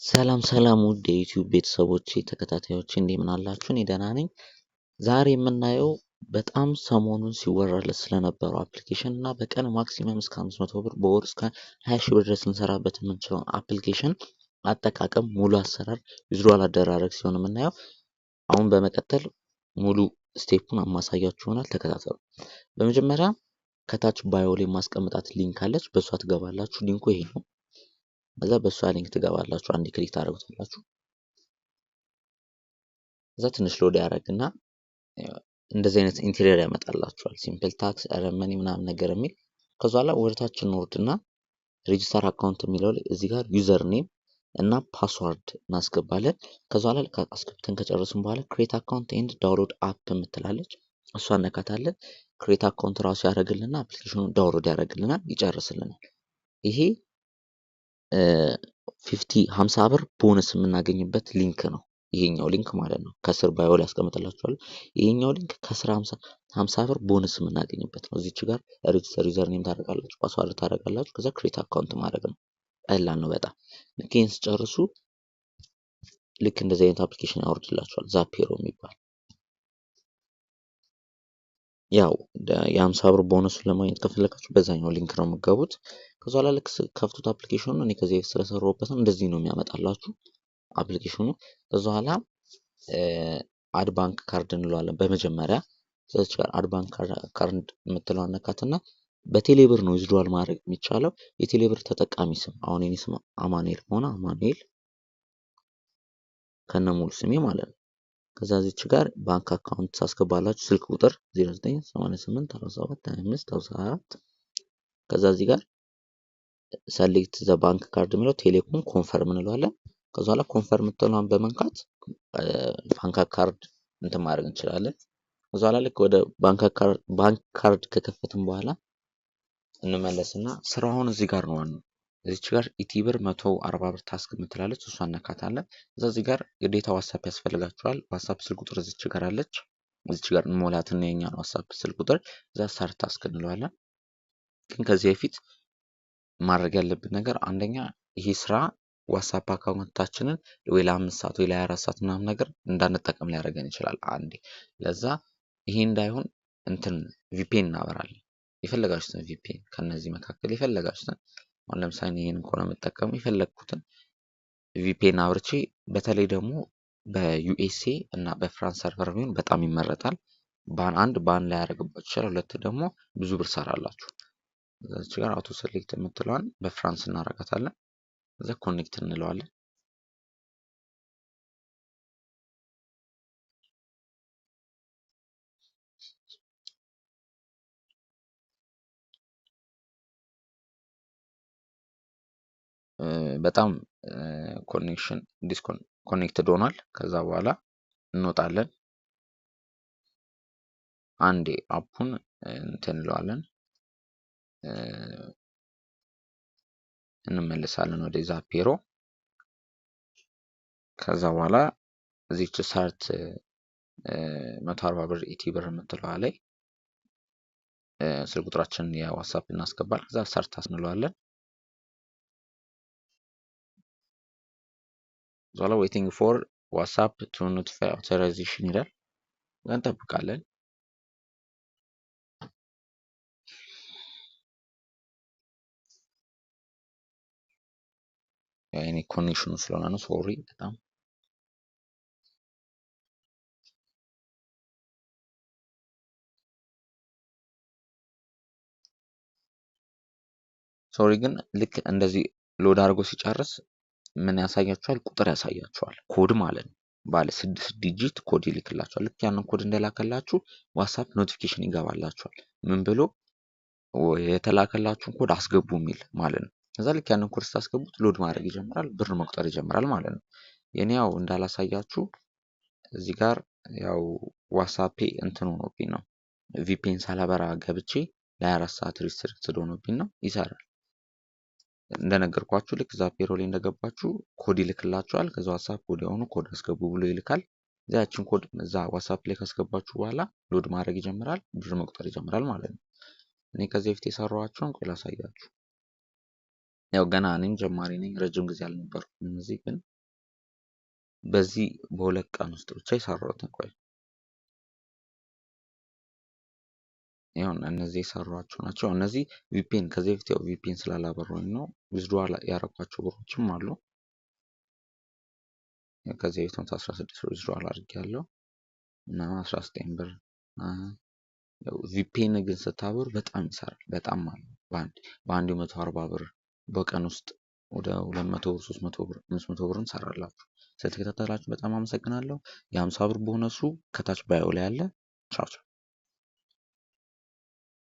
ሰላም ሰላም ውድ የዩቲዩብ ቤተሰቦቼ ተከታታዮቼ እንደምን አላችሁ? እኔ ደህና ነኝ። ዛሬ የምናየው በጣም ሰሞኑን ሲወራለት ስለነበረው አፕሊኬሽን እና በቀን ማክሲመም እስከ 500 ብር በወር እስከ 20 ሺህ ብር ድረስ ልንሰራበት የምንችለውን አፕሊኬሽን አጠቃቀም ሙሉ አሰራር ዊዝድሮዋል አደራረግ ሲሆን የምናየው። አሁን በመቀጠል ሙሉ ስቴፑን አማሳያችሁ ይሆናል። ተከታተሉ። በመጀመሪያ ከታች ባዮ ላይ ማስቀምጣት ሊንክ አለች፣ በሷ ትገባላችሁ። ሊንኩ ይሄ ነው። ከዛ በሷ ሊንክ ትገባላችሁ። አንድ ክሊክ ታደርጉታላችሁ። ከዛ ትንሽ ሎድ ያደርግና እንደዚህ አይነት ኢንቴሪየር ያመጣላችኋል። ሲምፕል ታክስ ረመኒ ምናምን ነገር የሚል ከዛ ላይ ወደታች እንወርድና ሬጂስተር አካውንት የሚለው ላይ እዚህ ጋር ዩዘር ኔም እና ፓስወርድ እናስገባለን። ከዛ ላይ አስገብተን ከጨረስን በኋላ ክሬት አካውንት ኤንድ ዳውንሎድ አፕ የምትላለች እሷ እነካታለን። ክሬት አካውንት ራሱ ያደርግልናል፣ አፕሊኬሽኑን ዳውንሎድ ያደርግልናል፣ ይጨርስልናል። ይሄ 50 ብር ቦነስ የምናገኝበት ሊንክ ነው። ይሄኛው ሊንክ ማለት ነው። ከስር ባዮ ላይ ያስቀምጥላችኋል። ይሄኛው ሊንክ ከስር 50 ብር ቦነስ የምናገኝበት ነው። እዚች ጋር ሬጂስተር ዩዘር ኔም ታደርጋላችሁ፣ ፓስዋርድ ታደርጋላችሁ። ከዛ ክሬት አካውንት ማድረግ ነው። ቀላል ነው በጣም። ልክ ይሄን ስጨርሱ ልክ እንደዚህ አይነት አፕሊኬሽን ያወርድላችኋል። ዛፒሮ የሚባል ያው የ50 ብር ቦነሱን ለማግኘት ከፈለጋችሁ በዛኛው ሊንክ ነው የምትገቡት። ከዛ ላይ ልክ ከፍቱት አፕሊኬሽኑ እኔ ከዚህ ስለሰራሁበት እንደዚህ ነው የሚያመጣላችሁ አፕሊኬሽኑ። ከዛ በኋላ አድ ባንክ ካርድ እንለዋለን በመጀመሪያ። ስለዚህ ጋር አድ ባንክ ካርድ የምትለው አነካትና በቴሌብር ነው ዊዝድሮዋል ማድረግ የሚቻለው። የቴሌብር ተጠቃሚ ስም አሁን የኔ ስም አማኑኤል ሆነ አማኑኤል ከነሙሉ ስሜ ማለት ነው። ከዛ እዚች ጋር ባንክ አካውንት ታስገባላችሁ። ስልክ ቁጥር 0988472554 ከዛ እዚህ ጋር ሰሌክት ዘ ባንክ ካርድ የሚለው ቴሌኮም ኮንፈርም እንለዋለን። ከዛ በኋላ ኮንፈርም የምትለዋን በመንካት ባንክ ካርድ እንትን ማድረግ እንችላለን። ከዛ በኋላ ልክ ወደ ባንክ ካርድ ከከፈትን በኋላ እንመለስና ስራውን እዚህ ጋር ነው ዋናው። እዚች ጋር ኢቲብር 140 ብር ታስክ የምትላለች እሷን እነካታለን። ከዛ እዚህ ጋር ግዴታ ዋትስአፕ ያስፈልጋችኋል። ዋትስአፕ ስልክ ቁጥር እዚች ጋር አለች። እዚች ጋር እንሞላትና የኛን ዋትስአፕ ስልክ ቁጥር እዛ ስታርት ታስክ እንለዋለን። ግን ከዚህ በፊት ማድረግ ያለብን ነገር አንደኛ ይሄ ስራ ዋትስአፕ አካውንታችንን ወይ ለ5 ሰዓት ወይ ለ24 ሰዓት ምናምን ነገር እንዳንጠቀም ሊያደርገን ይችላል አንዴ። ለዛ ይሄ እንዳይሆን እንትን ቪፒኤን እናበራለን። የፈለጋችሁትን ቪፒኤን ከነዚህ መካከል የፈለጋችሁትን አሁን ለምሳሌ ይሄን እንኳን የምጠቀመው የፈለግኩትን ቪፒኤን አብርቼ፣ በተለይ ደግሞ በዩኤስኤ እና በፍራንስ ሰርቨር ቢሆን በጣም ይመረጣል። አንድ ባን ላይ ያደርግባችሁ ይችላል፣ ሁለት ደግሞ ብዙ ብር ሰራላችሁ። እዚህ ጋር አውቶ ሴሌክት የምትለዋን በፍራንስ እናደርጋታለን። እዛ ኮኔክት እንለዋለን። በጣም ኮኔክሽን ዲስኮኔክትድ ሆኗል። ከዛ በኋላ እንወጣለን። አንዴ አፑን እንትን እንለዋለን፣ እንመለሳለን ወደ ዛፒሮ። ከዛ በኋላ እዚች ሳርት 140 ብር ኢቲብር የምትለዋ ላይ ስልክ ቁጥራችንን የዋትስአፕ እናስገባል። ከዛ ሳርት እንለዋለን። ዛላ ዌቲንግ ፎር ዋትስአፕ ቱ ኖቲፋይ አውቶራይዜሽን ይላል። እንጠብቃለን። ያኔ ኮኔክሽኑ ስለሆነ ነው። ሶሪ በጣም ሶሪ። ግን ልክ እንደዚህ ሎድ አድርጎ ሲጨርስ ምን ያሳያችኋል? ቁጥር ያሳያችኋል። ኮድ ማለት ነው። ባለ 6 ዲጂት ኮድ ይልክላችኋል። ልክ ያንን ኮድ እንደላከላችሁ ዋትስአፕ ኖቲፊኬሽን ይገባላችኋል። ምን ብሎ የተላከላችሁን ኮድ አስገቡ የሚል ማለት ነው። ከዛ ልክ ያንን ኮድ ስታስገቡት ሎድ ማድረግ ይጀምራል፣ ብር መቁጠር ይጀምራል ማለት ነው። የኔ ያው እንዳላሳያችሁ እዚህ ጋር ያው ዋትስአፕ እንትን ሆኖብኝ ነው። ቪፒኤን ሳላበራ ገብቼ ለ24 ሰዓት ሪስትሪክትድ ሆኖብኝ ነው። ይሰራል። እንደነገርኳችሁ ልክ ዛፒሮ ላይ እንደገባችሁ ኮድ ይልክላችኋል። ከዛ ዋትስአፕ ወዲያውኑ ኮድ አስገቡ ብሎ ይልካል። እዛችን ኮድ እዛ ዋትስአፕ ላይ ካስገባችሁ በኋላ ሎድ ማድረግ ይጀምራል፣ ብር መቁጠር ይጀምራል ማለት ነው። እኔ ከዚህ በፊት የሰራኋቸውን ቆይ ላሳያችሁ። ያው ገና እኔም ጀማሪ ነኝ፣ ረጅም ጊዜ አልነበርኩም። እዚህ ግን በዚህ በሁለት ቀን ውስጥ ብቻ የሰራሁትን ቆይ ይኸው እነዚህ የሰሯቸው ናቸው። እነዚህ ቪፒኤን ከዚህ በፊት ያው ቪፒኤን ስላላበራሁኝ ነው። ዊዝድሮዋል ያረኳቸው ብሮችም አሉ። ከዚህ በፊት 16 ብር ዊዝድሮዋል አድርጌያለሁ እና 19 ብር። ቪፒኤን ግን ስታበሩ በጣም ይሰራል። በጣም ማለት በአንድ 140 ብር በቀን ውስጥ ወደ 200 ብር 300 ብር 500 ብር እንሰራላችሁ። ስለተከታተላችሁ በጣም አመሰግናለሁ። የ50 ብር ቦነሱ ከታች ባዮ ላይ አለ። ቻው ቻው።